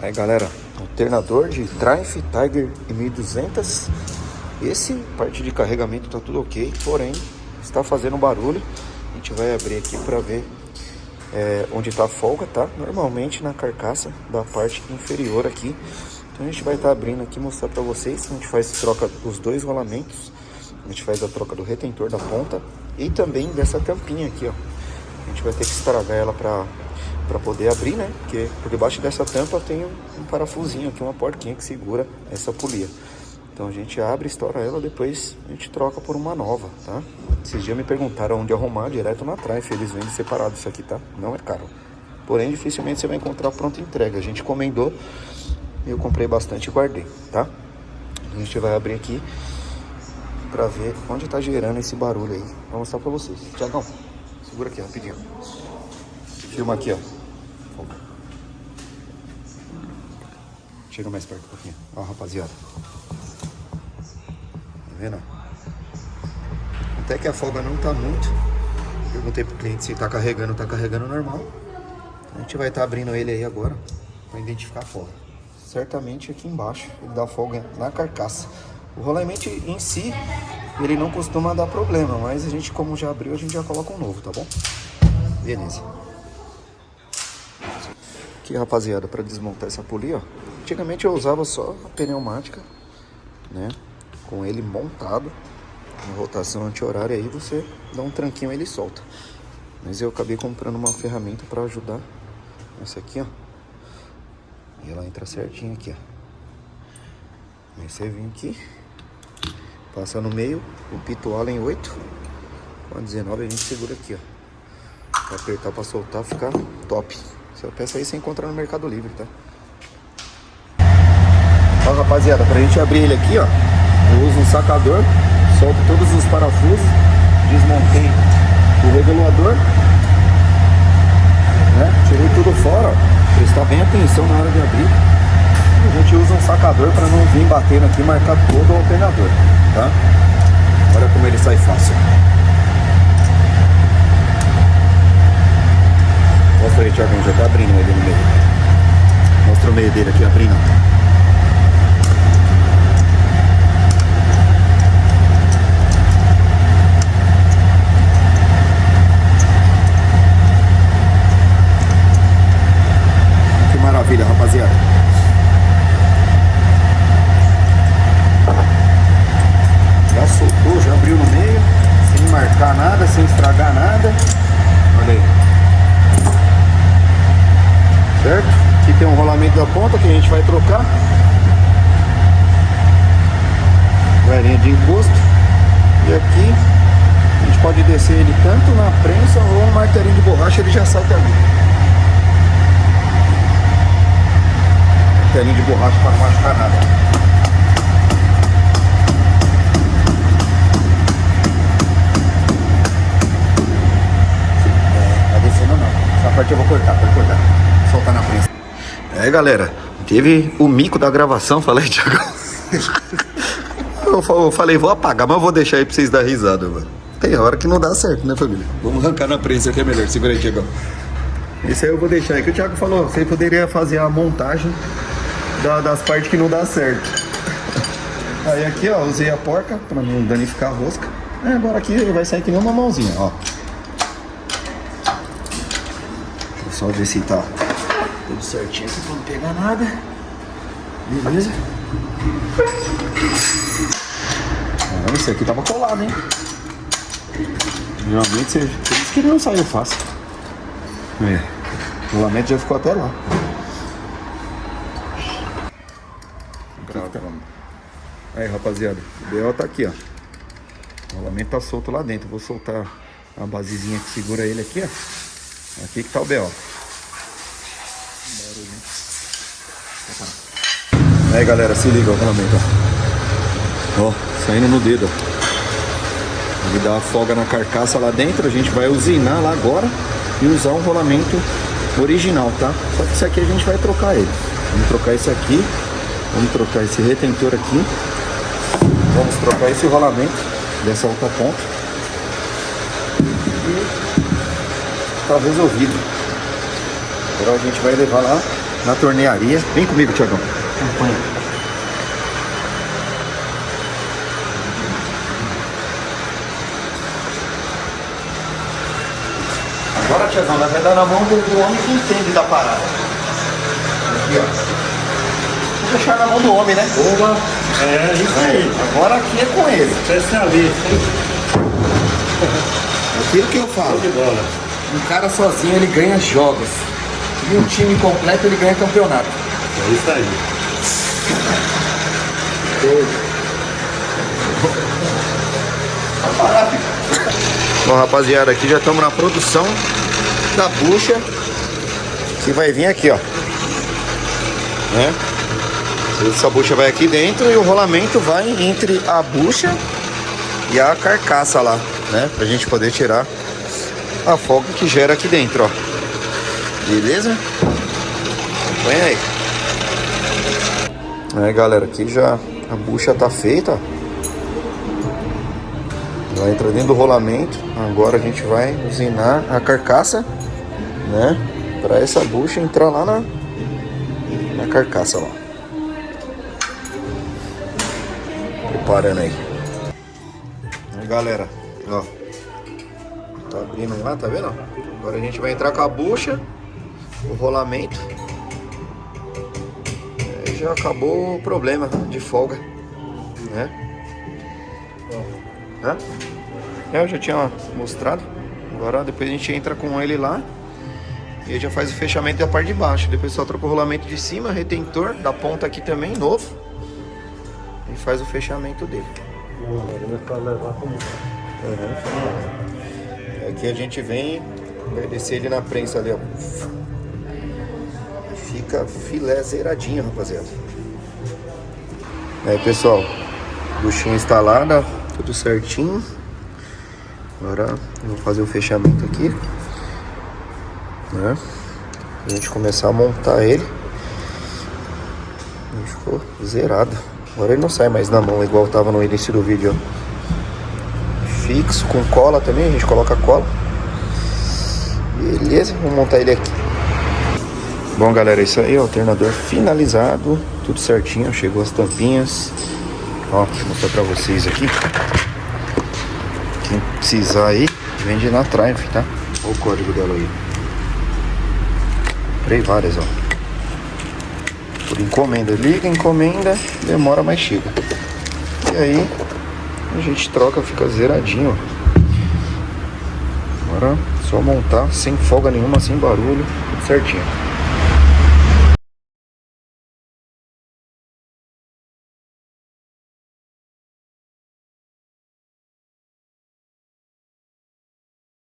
Aí galera, alternador de Triumph Tiger e 1200. Esse parte de carregamento tá tudo ok, porém está fazendo barulho. A gente vai abrir aqui para ver onde está a folga, tá? Normalmente na carcaça da parte inferior aqui. Então a gente vai estar abrindo aqui, mostrar para vocês. A gente faz troca dos dois rolamentos. A gente faz a troca do retentor da ponta e também dessa tampinha aqui, ó. A gente vai ter que estragar ela para poder abrir, né? Porque por debaixo dessa tampa tem um parafusinho aqui, uma porquinha que segura essa polia. Então a gente abre, estoura ela, depois a gente troca por uma nova, tá? Esses dias me perguntaram onde arrumar, direto na Triumph. Eles vendem separado isso aqui, tá? Não é caro. Porém, dificilmente você vai encontrar pronta entrega. A gente encomendou e eu comprei bastante e guardei, tá? A gente vai abrir aqui pra ver onde tá gerando esse barulho aí. Vou mostrar pra vocês. Tiagão, segura aqui rapidinho. Filma aqui, ó. Chega mais perto um pouquinho. Ó, rapaziada. Tá vendo? Até que a folga não tá muito. Perguntei pro cliente se tá carregando normal. A gente vai estar abrindo ele aí agora para identificar a folga. Certamente aqui embaixo ele dá folga na carcaça. O rolamento em si, ele não costuma dar problema, mas a gente, como já abriu, a gente já coloca um novo, tá bom? Beleza. Aqui, rapaziada, para desmontar essa polia, ó. Antigamente eu usava só a pneumática, né? Com ele montado, em rotação anti-horária, aí você dá um tranquinho e ele solta. Mas eu acabei comprando uma ferramenta para ajudar. Essa aqui, ó. E ela entra certinho aqui, ó. Aí você vem aqui, passa no meio, o pito Allen 8, com a 19 a gente segura aqui, ó. Pra apertar pra soltar, ficar top. Essa peça aí você encontra no Mercado Livre, tá? Ó, rapaziada, pra gente abrir ele aqui, ó, eu uso um sacador, solto todos os parafusos, desmontei o regulador, né? Tirei tudo fora, ó. Prestar bem atenção na hora de abrir. A gente usa um sacador para não vir batendo aqui e marcar todo o alternador, tá? Olha como ele sai fácil. Mostra aí, Thiagão, já tá abrindo ele no meio. Mostra o meio dele aqui abrindo. Que maravilha, rapaziada. Já soltou, já abriu no meio, sem marcar nada, sem estragar nada. Olha aí. Certo? Aqui tem um rolamento da ponta que a gente vai trocar. Varinha de encosto. E aqui a gente pode descer ele tanto na prensa ou no martelinho de borracha, ele já sai também. Martelinho de borracha para não machucar nada. Essa parte eu vou cortar, pode cortar. Soltar na prensa. Galera, teve o mico da gravação, falei, Thiago. Eu falei, vou apagar, mas eu vou deixar aí pra vocês darem risada, mano. Tem hora que não dá certo, né, família? Vamos arrancar na prensa que é melhor. Segura aí, Thiago. Esse aí eu vou deixar aí, que o Thiago falou, você poderia fazer a montagem das partes que não dá certo. Aí aqui, ó, usei a porca pra não danificar a rosca. Agora aqui vai sair que nem uma mãozinha, ó. Só ver se tá tudo certinho aqui pra não pegar nada. Beleza? Ah, esse aqui tava colado, hein? Geralmente você disse que ele não saiu fácil. O rolamento já ficou até lá. Aí, rapaziada, o BO tá aqui, ó. O rolamento tá solto lá dentro. Vou soltar a basezinha que segura ele aqui, ó. Aqui que tá o BO. Aí, galera, se liga o rolamento, ó, saindo no dedo, ó. Ele dá uma folga na carcaça lá dentro. A gente vai usinar lá agora e usar um rolamento original, tá? Só que esse aqui a gente vai trocar ele. Vamos trocar esse aqui, vamos trocar esse retentor aqui, vamos trocar esse rolamento dessa outra ponta e tá resolvido. Agora a gente vai levar lá na tornearia. Vem comigo, Thiagão. Acompanha. Agora, Thiagão, nós vai dar na mão do homem que entende da parada. Aqui, ó. Vou deixar na mão do homem, né? Boa. É, isso aí. Agora aqui é com ele. Especialista, hein? Aquilo que eu falo. Show de bola. Um cara sozinho ele ganha jogos. E um time completo ele ganha campeonato. É isso aí. Bom, rapaziada, aqui já estamos na produção da bucha, que vai vir aqui, ó. Né? Essa bucha vai aqui dentro e o rolamento vai entre a bucha e a carcaça lá, né? Pra gente poder tirar a folga que gera aqui dentro, ó. Beleza? Acompanha aí. Aí, galera, aqui já a bucha tá feita, ó. Já entra dentro do rolamento. Agora a gente vai usinar a carcaça, né? Pra essa bucha entrar lá na carcaça lá. Preparando aí. Aí, galera, ó. Tá abrindo lá, tá vendo? Agora a gente vai entrar com a bucha, o rolamento. Aí já acabou o problema de folga, né? Hã? Eu já tinha mostrado. Agora depois a gente entra com ele lá e aí já faz o fechamento da parte de baixo. Depois só troca o rolamento de cima, retentor da ponta aqui também, novo. E faz o fechamento dele. Aqui a gente vem, vai descer ele na prensa ali, ó. E fica filé zeradinho, rapaziada. Aí, pessoal, buchinha instalada, tudo certinho. Agora eu vou fazer o fechamento aqui, né? Pra gente começar a montar ele. Ele ficou zerado. Agora ele não sai mais na mão igual tava no início do vídeo, ó. Fixo, com cola também, a gente coloca cola. Beleza, vamos montar ele aqui. Bom, galera, é isso aí, ó, alternador finalizado, tudo certinho, chegou as tampinhas. Ó, deixa eu mostrar pra vocês aqui. Quem precisar aí, vende na Triumph, tá? Olha o código dela aí. Comprei várias, ó. Por encomenda. Liga, encomenda, demora, mas chega. E aí, a gente troca, fica zeradinho, ó. Agora, só montar, sem folga nenhuma, sem barulho, tudo certinho.